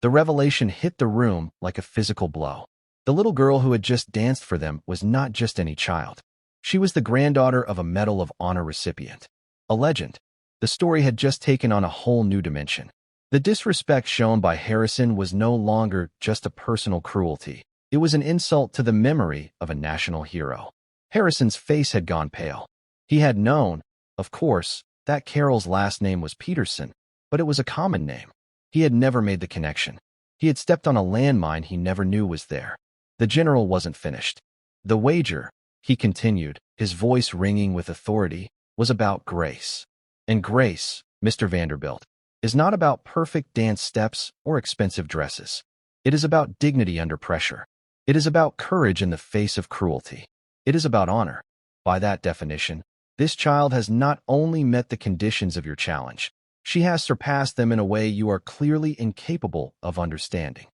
The revelation hit the room like a physical blow. The little girl who had just danced for them was not just any child. She was the granddaughter of a Medal of Honor recipient. A legend. The story had just taken on a whole new dimension. The disrespect shown by Harrison was no longer just a personal cruelty. It was an insult to the memory of a national hero. Harrison's face had gone pale. He had known, of course, that Carol's last name was Peterson, but it was a common name. He had never made the connection. He had stepped on a landmine he never knew was there. The general wasn't finished. "The wager," he continued, his voice ringing with authority, "was about grace. And grace, Mr. Vanderbilt, is not about perfect dance steps or expensive dresses. It is about dignity under pressure. It is about courage in the face of cruelty. It is about honor. By that definition, this child has not only met the conditions of your challenge, she has surpassed them in a way you are clearly incapable of understanding."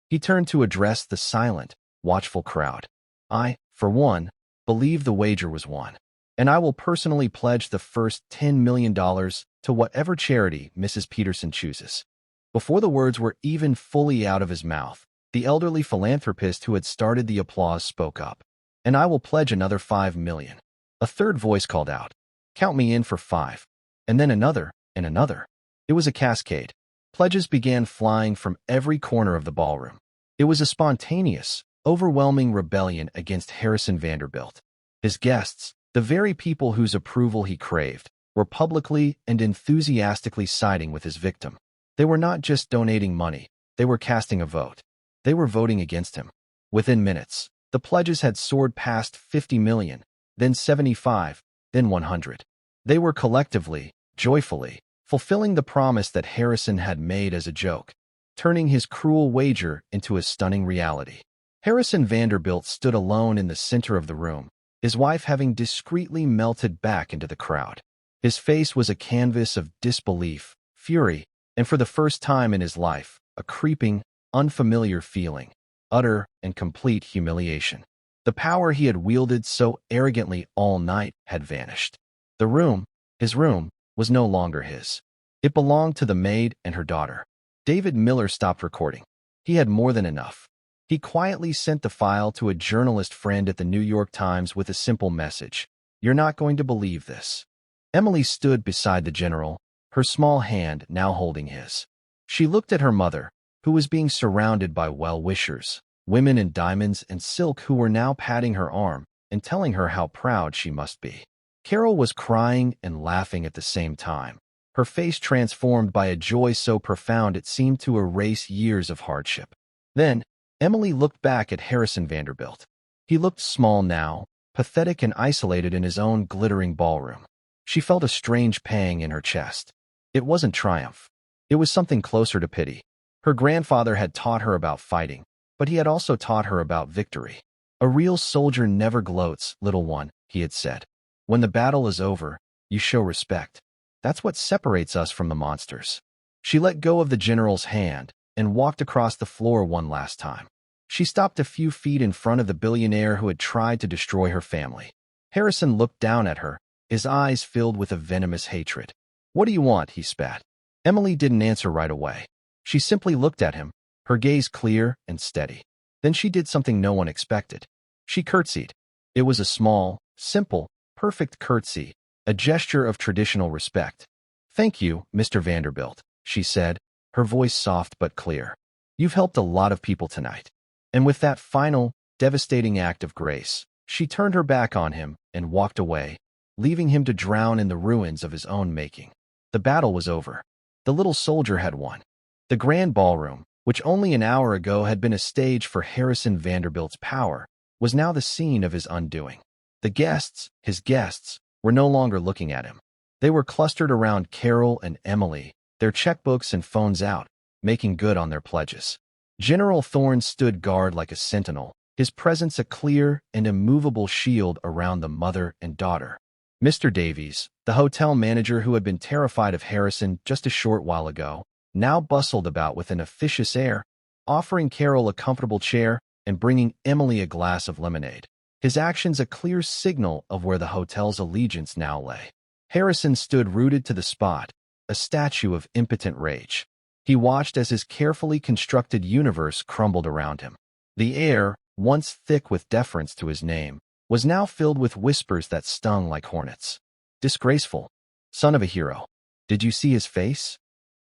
He turned to address the silent, watchful crowd. "I, for one, believe the wager was won. And I will personally pledge the first $10 million to whatever charity Mrs. Peterson chooses." Before the words were even fully out of his mouth, the elderly philanthropist who had started the applause spoke up. "And I will pledge another $5 million. A third voice called out, "Count me in for 5. And then another, and another. It was a cascade. Pledges began flying from every corner of the ballroom. It was a spontaneous, overwhelming rebellion against Harrison Vanderbilt. His guests, the very people whose approval he craved, were publicly and enthusiastically siding with his victim. They were not just donating money, they were casting a vote. They were voting against him. Within minutes, the pledges had soared past 50 million, then 75, then 100. They were collectively, joyfully, fulfilling the promise that Harrison had made as a joke, turning his cruel wager into a stunning reality. Harrison Vanderbilt stood alone in the center of the room, his wife having discreetly melted back into the crowd. His face was a canvas of disbelief, fury, and for the first time in his life, a creeping, unfamiliar feeling, utter and complete humiliation. The power he had wielded so arrogantly all night had vanished. The room, his room, was no longer his. It belonged to the maid and her daughter. David Miller stopped recording. He had more than enough. He quietly sent the file to a journalist friend at the New York Times with a simple message: "You're not going to believe this." Emily stood beside the general, her small hand now holding his. She looked at her mother, who was being surrounded by well-wishers, women in diamonds and silk who were now patting her arm and telling her how proud she must be. Carol was crying and laughing at the same time, her face transformed by a joy so profound it seemed to erase years of hardship. Then, Emily looked back at Harrison Vanderbilt. He looked small now, pathetic and isolated in his own glittering ballroom. She felt a strange pang in her chest. It wasn't triumph. It was something closer to pity. Her grandfather had taught her about fighting, but he had also taught her about victory. "A real soldier never gloats, little one," he had said. "When the battle is over, you show respect. That's what separates us from the monsters." She let go of the general's hand and walked across the floor one last time. She stopped a few feet in front of the billionaire who had tried to destroy her family. Harrison looked down at her, his eyes filled with a venomous hatred. "What do you want?" he spat. Emily didn't answer right away. She simply looked at him, her gaze clear and steady. Then she did something no one expected. She curtsied. It was a small, simple, perfect curtsy, a gesture of traditional respect. "Thank you, Mr. Vanderbilt," she said, her voice soft but clear. "You've helped a lot of people tonight." And with that final, devastating act of grace, she turned her back on him and walked away, leaving him to drown in the ruins of his own making. The battle was over. The little soldier had won. The grand ballroom, which only an hour ago had been a stage for Harrison Vanderbilt's power, was now the scene of his undoing. The guests, his guests, were no longer looking at him. They were clustered around Carol and Emily, their checkbooks and phones out, making good on their pledges. General Thorne stood guard like a sentinel, his presence a clear and immovable shield around the mother and daughter. Mr. Davies, the hotel manager who had been terrified of Harrison just a short while ago, now bustled about with an officious air, offering Carol a comfortable chair and bringing Emily a glass of lemonade. His actions a clear signal of where the hotel's allegiance now lay. Harrison stood rooted to the spot, a statue of impotent rage. He watched as his carefully constructed universe crumbled around him. The air, once thick with deference to his name, was now filled with whispers that stung like hornets. "Disgraceful. Son of a hero. Did you see his face?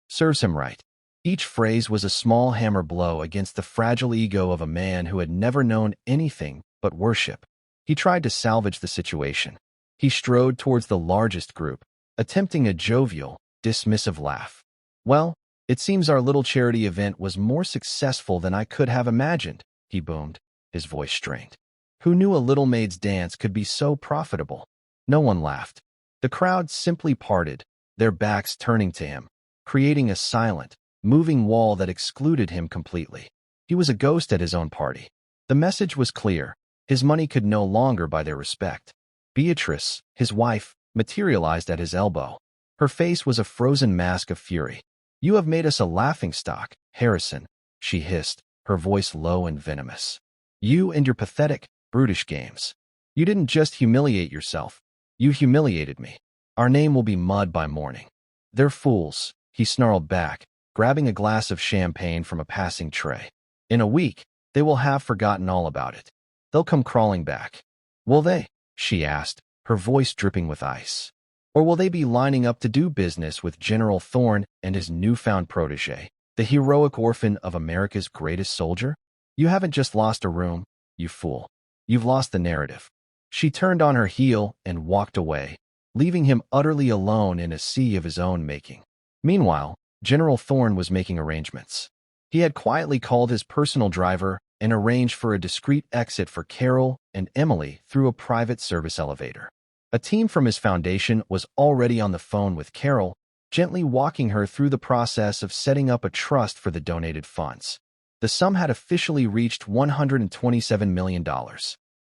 Serves him right." Each phrase was a small hammer blow against the fragile ego of a man who had never known anything but worship. He tried to salvage the situation. He strode towards the largest group, attempting a jovial, dismissive laugh. "Well, it seems our little charity event was more successful than I could have imagined," he boomed, his voice strained. Who knew a little maid's dance could be so profitable? No one laughed. The crowd simply parted, their backs turning to him, creating a silent, moving wall that excluded him completely. He was a ghost at his own party. The message was clear. His money could no longer buy their respect. Beatrice, his wife, materialized at his elbow. Her face was a frozen mask of fury. "You have made us a laughingstock, Harrison," she hissed, her voice low and venomous. "You and your pathetic, brutish games. You didn't just humiliate yourself. You humiliated me. Our name will be mud by morning." "They're fools," he snarled back, grabbing a glass of champagne from a passing tray. "In a week, they will have forgotten all about it. They'll come crawling back." "Will they?" she asked, her voice dripping with ice. "Or will they be lining up to do business with General Thorne and his newfound protege, the heroic orphan of America's greatest soldier? You haven't just lost a room, you fool. You've lost the narrative." She turned on her heel and walked away, leaving him utterly alone in a sea of his own making. Meanwhile, General Thorne was making arrangements. He had quietly called his personal driver and arranged for a discreet exit for Carol and Emily through a private service elevator. A team from his foundation was already on the phone with Carol, gently walking her through the process of setting up a trust for the donated funds. The sum had officially reached $127 million.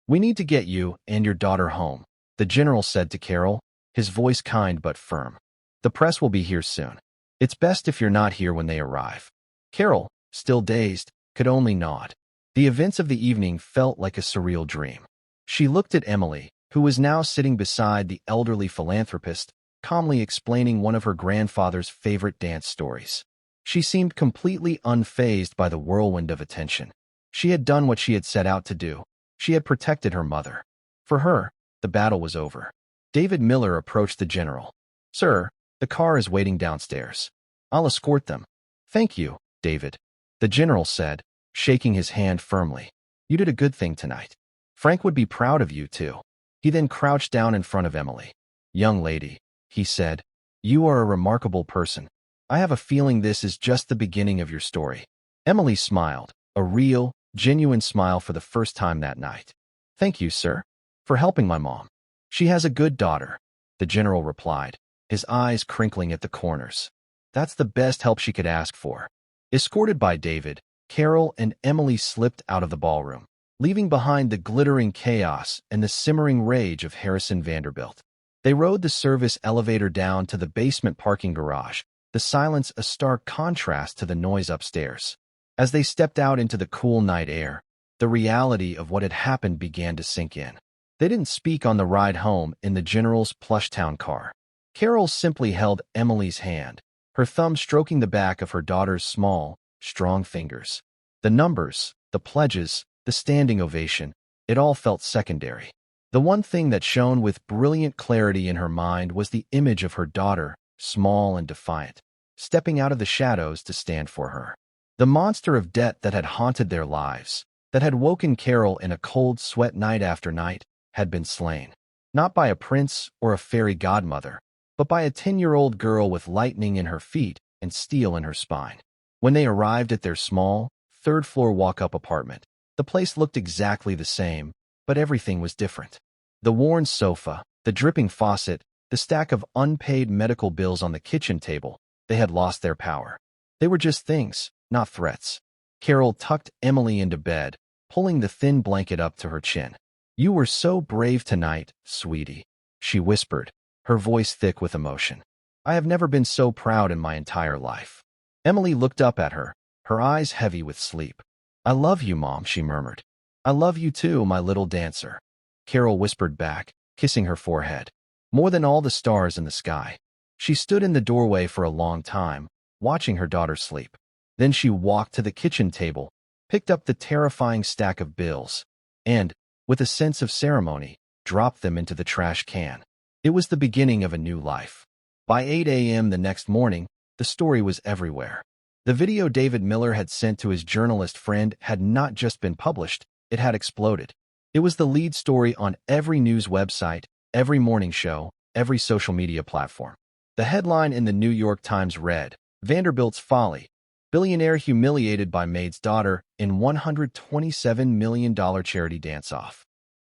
"We need to get you and your daughter home," the general said to Carol, his voice kind but firm. "The press will be here soon. It's best if you're not here when they arrive." Carol, still dazed, could only nod. The events of the evening felt like a surreal dream. She looked at Emily, who was now sitting beside the elderly philanthropist, calmly explaining one of her grandfather's favorite dance stories. She seemed completely unfazed by the whirlwind of attention. She had done what she had set out to do. She had protected her mother. For her, the battle was over. David Miller approached the general. "Sir, the car is waiting downstairs. I'll escort them." "Thank you, David," the general said, shaking his hand firmly. "You did a good thing tonight. Frank would be proud of you, too." He then crouched down in front of Emily. "Young lady," he said, "you are a remarkable person. I have a feeling this is just the beginning of your story." Emily smiled, a real, genuine smile for the first time that night. "Thank you, sir, for helping my mom. She has a good daughter," the general replied, his eyes crinkling at the corners. "That's the best help she could ask for." Escorted by David, Carol and Emily slipped out of the ballroom, leaving behind the glittering chaos and the simmering rage of Harrison Vanderbilt. They rode the service elevator down to the basement parking garage, the silence a stark contrast to the noise upstairs. As they stepped out into the cool night air, the reality of what had happened began to sink in. They didn't speak on the ride home in the general's plush-town car. Carol simply held Emily's hand, her thumb stroking the back of her daughter's small, strong fingers. The numbers, the pledges, the standing ovation, it all felt secondary. The one thing that shone with brilliant clarity in her mind was the image of her daughter, small and defiant, stepping out of the shadows to stand for her. The monster of debt that had haunted their lives, that had woken Carol in a cold sweat night after night, had been slain. Not by a prince or a fairy godmother, but by a 10-year-old girl with lightning in her feet and steel in her spine. When they arrived at their small, third-floor walk-up apartment, the place looked exactly the same, but everything was different. The worn sofa, the dripping faucet, the stack of unpaid medical bills on the kitchen table, they had lost their power. They were just things, not threats. Carol tucked Emily into bed, pulling the thin blanket up to her chin. "You were so brave tonight, sweetie," she whispered, her voice thick with emotion. "I have never been so proud in my entire life." Emily looked up at her, her eyes heavy with sleep. "I love you, Mom," she murmured. "I love you too, my little dancer," Carol whispered back, kissing her forehead. "More than all the stars in the sky." She stood in the doorway for a long time, watching her daughter sleep. Then she walked to the kitchen table, picked up the terrifying stack of bills, and, with a sense of ceremony, dropped them into the trash can. It was the beginning of a new life. By 8 a.m. the next morning, the story was everywhere. The video David Miller had sent to his journalist friend had not just been published, it had exploded. It was the lead story on every news website, every morning show, every social media platform. The headline in the New York Times read, "Vanderbilt's Folly. Billionaire humiliated by Maid's daughter in $127 million charity dance-off."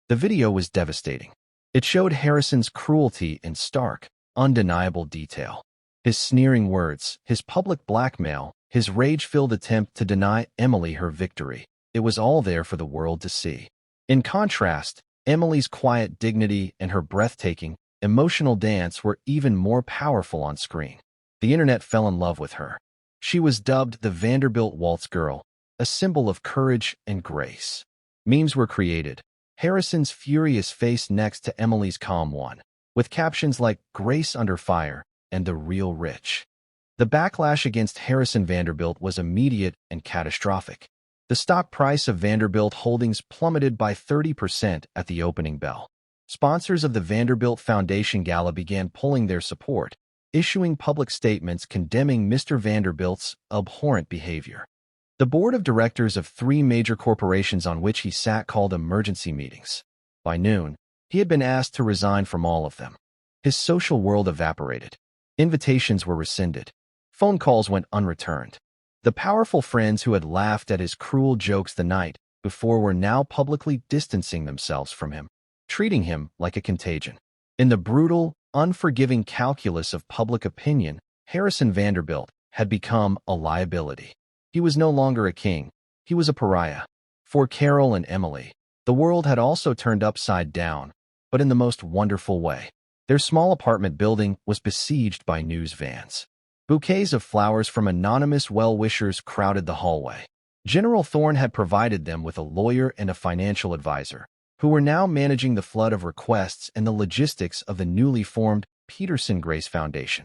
The video was devastating. It showed Harrison's cruelty in stark, undeniable detail. His sneering words, his public blackmail, his rage-filled attempt to deny Emily her victory. It was all there for the world to see. In contrast, Emily's quiet dignity and her breathtaking, emotional dance were even more powerful on screen. The internet fell in love with her. She was dubbed the Vanderbilt Waltz Girl, a symbol of courage and grace. Memes were created. Harrison's furious face next to Emily's calm one, with captions like "Grace under fire" and "The real rich." The backlash against Harrison Vanderbilt was immediate and catastrophic. The stock price of Vanderbilt holdings plummeted by 30% at the opening bell. Sponsors of the Vanderbilt Foundation Gala began pulling their support, issuing public statements condemning Mr. Vanderbilt's abhorrent behavior. The board of directors of 3 major corporations on which he sat called emergency meetings. By noon, he had been asked to resign from all of them. His social world evaporated. Invitations were rescinded. Phone calls went unreturned. The powerful friends who had laughed at his cruel jokes the night before were now publicly distancing themselves from him, treating him like a contagion. In the brutal, unforgiving calculus of public opinion, Harrison Vanderbilt had become a liability. He was no longer a king. He was a pariah. For Carol and Emily, the world had also turned upside down, but in the most wonderful way. Their small apartment building was besieged by news vans. Bouquets of flowers from anonymous well-wishers crowded the hallway. General Thorne had provided them with a lawyer and a financial advisor, who were now managing the flood of requests and the logistics of the newly formed Peterson Grace Foundation.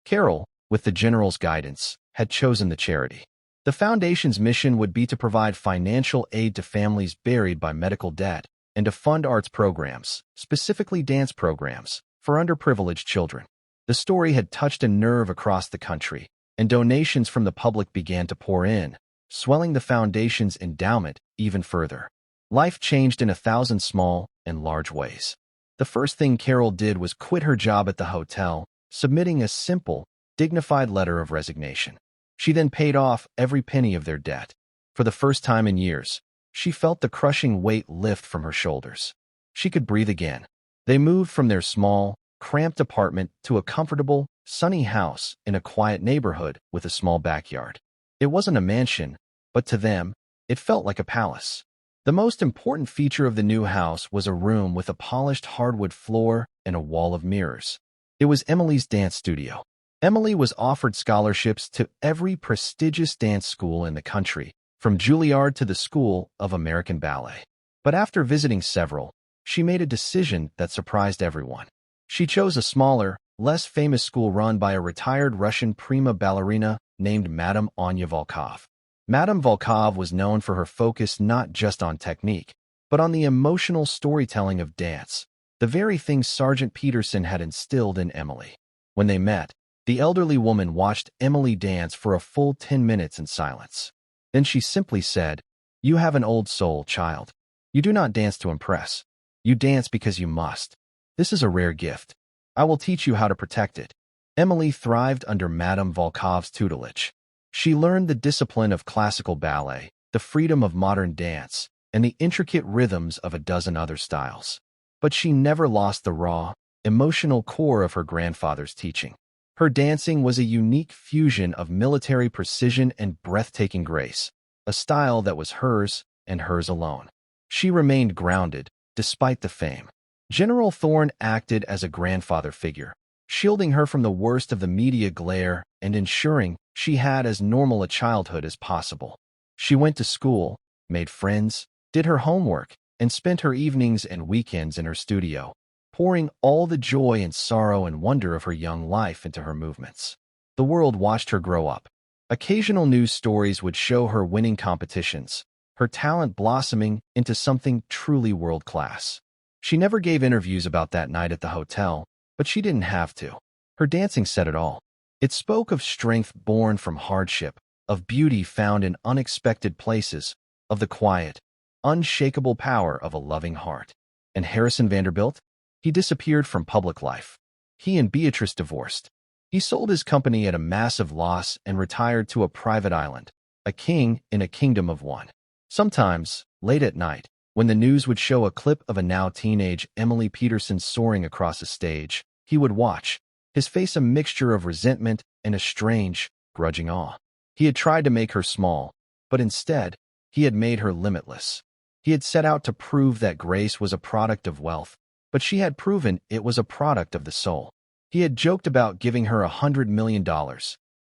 Carol, with the general's guidance, had chosen the charity. The foundation's mission would be to provide financial aid to families buried by medical debt and to fund arts programs, specifically dance programs, for underprivileged children. The story had touched a nerve across the country, and donations from the public began to pour in, swelling the foundation's endowment even further. Life changed in 1,000 small and large ways. The first thing Carol did was quit her job at the hotel, submitting a simple, dignified letter of resignation. She then paid off every penny of their debt. For the first time in years, she felt the crushing weight lift from her shoulders. She could breathe again. They moved from their small, cramped apartment to a comfortable, sunny house in a quiet neighborhood with a small backyard. It wasn't a mansion, but to them, it felt like a palace. The most important feature of the new house was a room with a polished hardwood floor and a wall of mirrors. It was Emily's dance studio. Emily was offered scholarships to every prestigious dance school in the country, from Juilliard to the School of American Ballet. But after visiting several, she made a decision that surprised everyone. She chose a smaller, less famous school run by a retired Russian prima ballerina named Madame Anya Volkov. Madame Volkov was known for her focus not just on technique, but on the emotional storytelling of dance, the very thing Sergeant Peterson had instilled in Emily. When they met, the elderly woman watched Emily dance for a full 10 minutes in silence. Then she simply said, "You have an old soul, child. You do not dance to impress. You dance because you must. This is a rare gift. I will teach you how to protect it." Emily thrived under Madame Volkov's tutelage. She learned the discipline of classical ballet, the freedom of modern dance, and the intricate rhythms of a dozen other styles. But she never lost the raw, emotional core of her grandfather's teaching. Her dancing was a unique fusion of military precision and breathtaking grace, a style that was hers and hers alone. She remained grounded, despite the fame. General Thorne acted as a grandfather figure, shielding her from the worst of the media glare and ensuring she had as normal a childhood as possible. She went to school, made friends, did her homework, and spent her evenings and weekends in her studio, pouring all the joy and sorrow and wonder of her young life into her movements. The world watched her grow up. Occasional news stories would show her winning competitions, her talent blossoming into something truly world-class. She never gave interviews about that night at the hotel, but she didn't have to. Her dancing said it all. It spoke of strength born from hardship, of beauty found in unexpected places, of the quiet, unshakable power of a loving heart. And Harrison Vanderbilt? He disappeared from public life. He and Beatrice divorced. He sold his company at a massive loss and retired to a private island, a king in a kingdom of one. Sometimes, late at night, when the news would show a clip of a now teenage Emily Peterson soaring across a stage, he would watch, his face a mixture of resentment and a strange, grudging awe. He had tried to make her small, but instead, he had made her limitless. He had set out to prove that grace was a product of wealth, but she had proven it was a product of the soul. He had joked about giving her $100 million,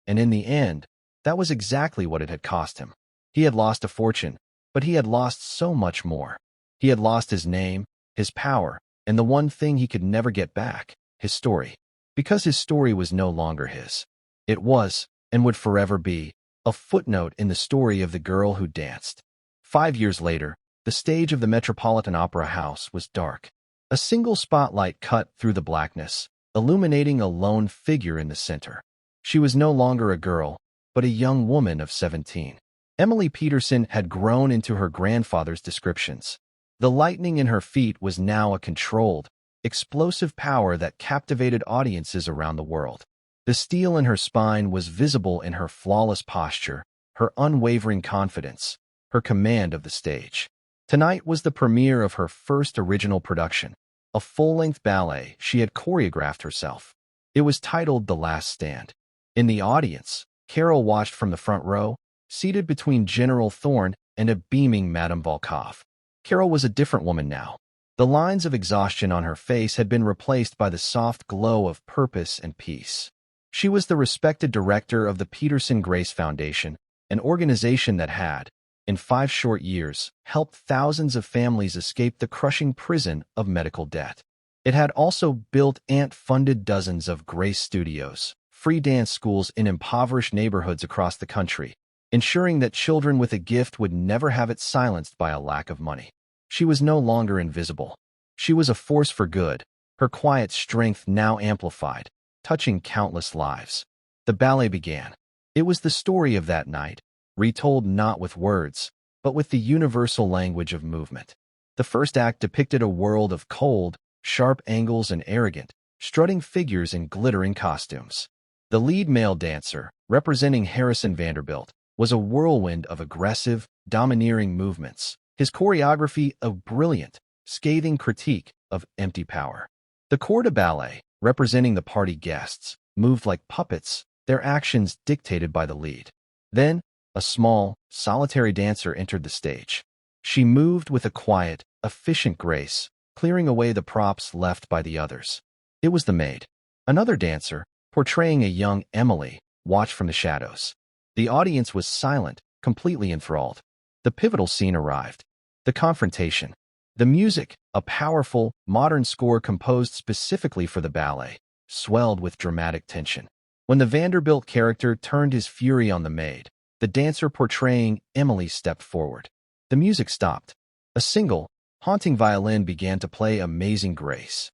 and in the end, that was exactly what it had cost him. He had lost a fortune, but he had lost so much more. He had lost his name, his power, and the one thing he could never get back, his story. Because his story was no longer his. It was, and would forever be, a footnote in the story of the girl who danced. 5 years later, the stage of the Metropolitan Opera House was dark. A single spotlight cut through the blackness, illuminating a lone figure in the center. She was no longer a girl, but a young woman of 17. Emily Peterson had grown into her grandfather's descriptions. The lightning in her feet was now a controlled, explosive power that captivated audiences around the world. The steel in her spine was visible in her flawless posture, her unwavering confidence, her command of the stage. Tonight was the premiere of her first original production, a full-length ballet she had choreographed herself. It was titled The Last Stand. In the audience, Carol watched from the front row, seated between General Thorne and a beaming Madame Volkov. Carol was a different woman now. The lines of exhaustion on her face had been replaced by the soft glow of purpose and peace. She was the respected director of the Peterson Grace Foundation, an organization that had, in 5 short years, helped thousands of families escape the crushing prison of medical debt. It had also built and funded dozens of Grace studios, free dance schools in impoverished neighborhoods across the country, ensuring that children with a gift would never have it silenced by a lack of money. She was no longer invisible. She was a force for good, her quiet strength now amplified, touching countless lives. The ballet began. It was the story of that night, retold not with words, but with the universal language of movement. The first act depicted a world of cold, sharp angles and arrogant, strutting figures in glittering costumes. The lead male dancer, representing Harrison Vanderbilt, was a whirlwind of aggressive, domineering movements, his choreography a brilliant, scathing critique of empty power. The corps de ballet, representing the party guests, moved like puppets, their actions dictated by the lead. Then, a small, solitary dancer entered the stage. She moved with a quiet, efficient grace, clearing away the props left by the others. It was the maid. Another dancer, portraying a young Emily, watched from the shadows. The audience was silent, completely enthralled. The pivotal scene arrived. The confrontation. The music, a powerful, modern score composed specifically for the ballet, swelled with dramatic tension. When the Vanderbilt character turned his fury on the maid, the dancer portraying Emily stepped forward. The music stopped. A single, haunting violin began to play Amazing Grace.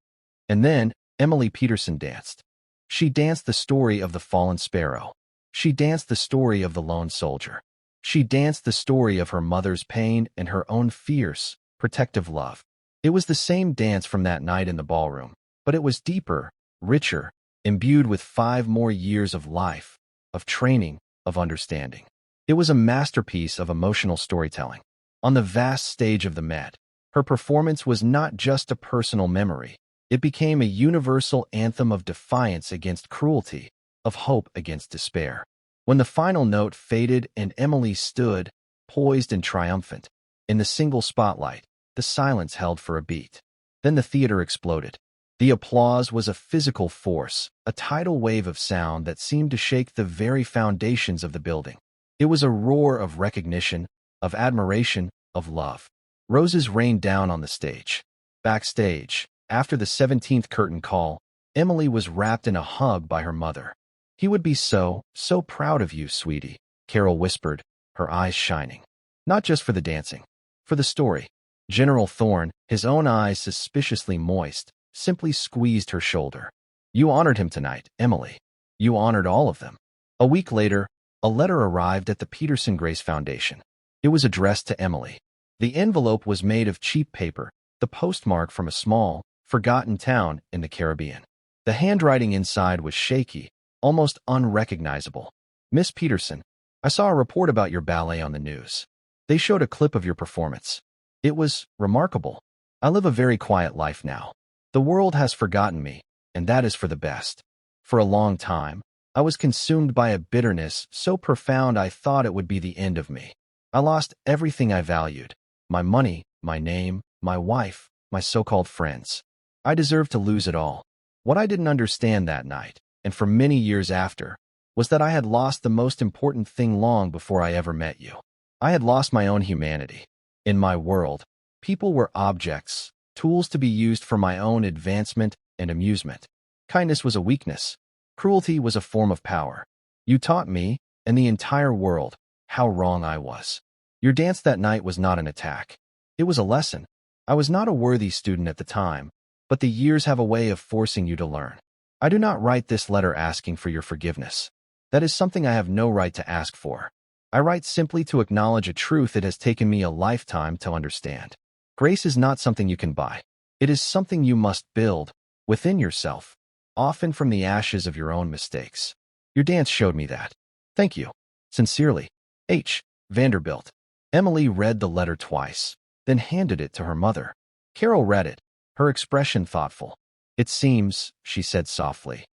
And then, Emily Peterson danced. She danced the story of the fallen sparrow. She danced the story of the lone soldier. She danced the story of her mother's pain and her own fierce, protective love. It was the same dance from that night in the ballroom, but it was deeper, richer, imbued with 5 more years of life, of training, of understanding. It was a masterpiece of emotional storytelling. On the vast stage of the Met, her performance was not just a personal memory. It became a universal anthem of defiance against cruelty, of hope against despair. When the final note faded and Emily stood, poised and triumphant, in the single spotlight, the silence held for a beat. Then the theater exploded. The applause was a physical force, a tidal wave of sound that seemed to shake the very foundations of the building. It was a roar of recognition, of admiration, of love. Roses rained down on the stage. Backstage, after the 17th curtain call, Emily was wrapped in a hug by her mother. "He would be so proud of you, sweetie," Carol whispered, her eyes shining. Not just for the dancing, for the story. General Thorne, his own eyes suspiciously moist, simply squeezed her shoulder. "You honored him tonight, Emily. You honored all of them." A week later, a letter arrived at the Peterson Grace Foundation. It was addressed to Emily. The envelope was made of cheap paper, the postmark from a small, forgotten town in the Caribbean. The handwriting inside was shaky, almost unrecognizable. "Miss Peterson, I saw a report about your ballet on the news. They showed a clip of your performance. It was remarkable. I live a very quiet life now. The world has forgotten me, and that is for the best. For a long time, I was consumed by a bitterness so profound I thought it would be the end of me. I lost everything I valued, my money, my name, my wife, my so-called friends. I deserved to lose it all. What I didn't understand that night, and for many years after, was that I had lost the most important thing long before I ever met you. I had lost my own humanity. In my world, People were objects, tools to be used for my own advancement and amusement. Kindness was a weakness. Cruelty was a form of power. You taught me, and the entire world, how wrong I was. Your dance that night was not an attack. It was a lesson. I was not a worthy student at the time, but the years have a way of forcing you to learn. I do not write this letter asking for your forgiveness. That is something I have no right to ask for. I write simply to acknowledge a truth it has taken me a lifetime to understand. Grace is not something you can buy. It is something you must build within yourself, often from the ashes of your own mistakes. Your dance showed me that. Thank you. Sincerely, H. Vanderbilt. Emily read the letter twice, then handed it to her mother. Carol read it, her expression thoughtful. It seems, she said softly,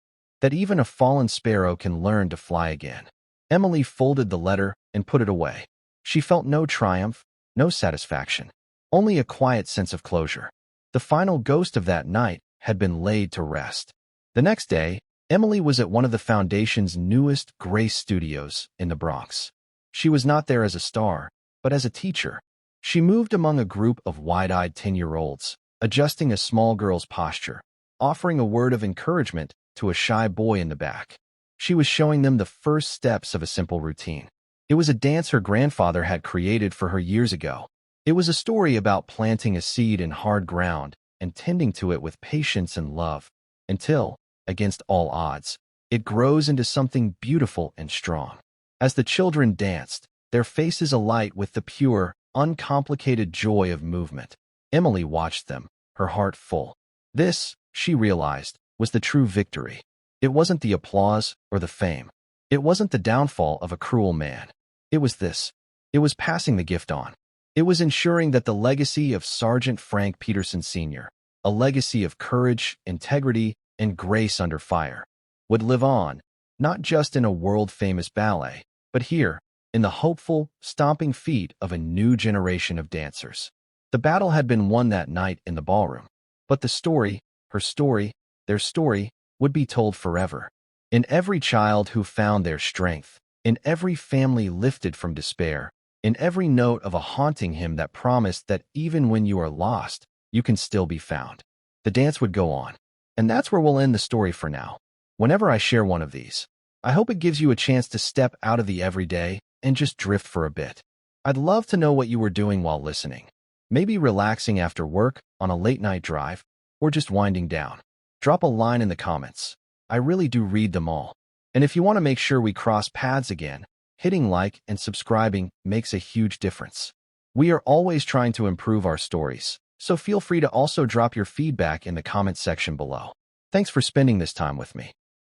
that even a fallen sparrow can learn to fly again. Emily folded the letter and put it away. She felt no triumph, no satisfaction, only a quiet sense of closure. The final ghost of that night had been laid to rest. The next day, Emily was at one of the Foundation's newest Grace studios in the Bronx. She was not there as a star, but as a teacher. She moved among a group of wide-eyed 10-year-olds, adjusting a small girl's posture, offering a word of encouragement to a shy boy in the back. She was showing them the first steps of a simple routine. It was a dance her grandfather had created for her years ago. It was a story about planting a seed in hard ground and tending to it with patience and love, until, against all odds, it grows into something beautiful and strong. As the children danced, their faces alight with the pure, uncomplicated joy of movement, Emily watched them, her heart full. This, she realized, was the true victory. It wasn't the applause or the fame. It wasn't the downfall of a cruel man. It was this. It was passing the gift on. It was ensuring that the legacy of Sergeant Frank Peterson Sr., a legacy of courage, integrity, and grace under fire, would live on, not just in a world-famous ballet, but here, in the hopeful, stomping feet of a new generation of dancers. The battle had been won that night in the ballroom, but the story, her story, their story, would be told forever. In every child who found their strength, in every family lifted from despair, in every note of a haunting hymn that promised that even when you are lost, you can still be found. The dance would go on. And that's where we'll end the story for now. Whenever I share one of these, I hope it gives you a chance to step out of the everyday and just drift for a bit. I'd love to know what you were doing while listening. Maybe relaxing after work, on a late-night drive, or just winding down. Drop a line in the comments. I really do read them all. And if you want to make sure we cross paths again, hitting like and subscribing makes a huge difference. We are always trying to improve our stories, so feel free to also drop your feedback in the comment section below. Thanks for spending this time with me.